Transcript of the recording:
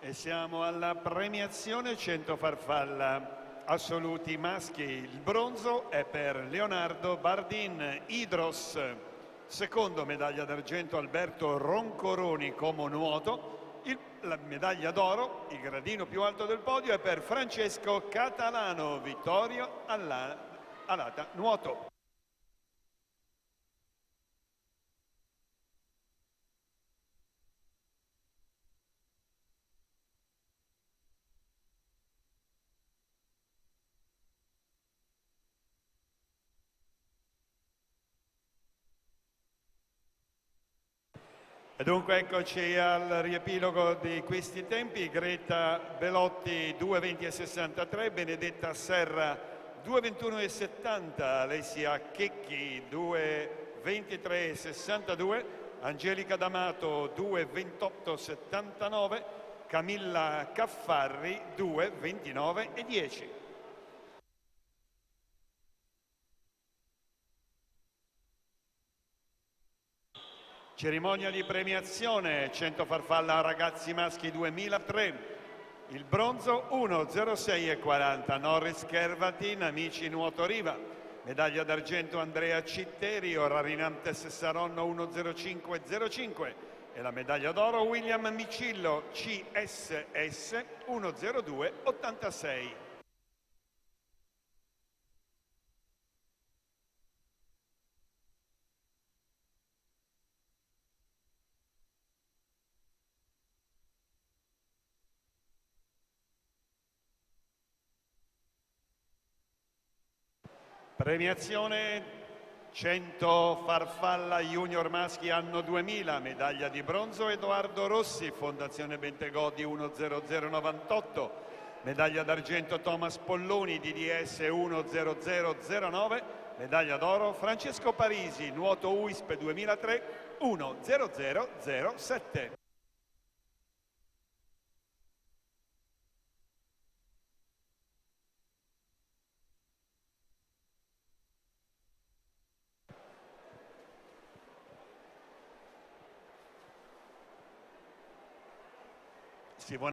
E siamo alla premiazione 100 farfalla assoluti maschi. Il bronzo è per Leonardo Bardin Idros. Secondo, medaglia d'argento Alberto Roncoroni como nuoto. La medaglia d'oro, il gradino più alto del podio, è per Francesco Catalano Vittorio Alata nuoto. E dunque eccoci al riepilogo di questi tempi. Greta Belotti 2:20,63, Benedetta Serra 2:21,70, Alessia Checchi 2:23,62, Angelica D'Amato 2:28,79, Camilla Caffarri 2:29,10. Cerimonia di premiazione 100 farfalla ragazzi maschi 2003. Il bronzo 1:06,40 Norris Kervatin, Amici Nuoto Riva. Medaglia d'argento Andrea Citterio, Rarinantes Saronno 1:05,05. E la medaglia d'oro William Micillo, CSS 1:02,86. Premiazione 100 farfalla junior maschi anno 2000, medaglia di bronzo Edoardo Rossi, Fondazione Bentegodi 1:00,98, medaglia d'argento Thomas Polloni, DDS 1:00,09, medaglia d'oro Francesco Parisi, nuoto UISP 2003 1:00,07. Simone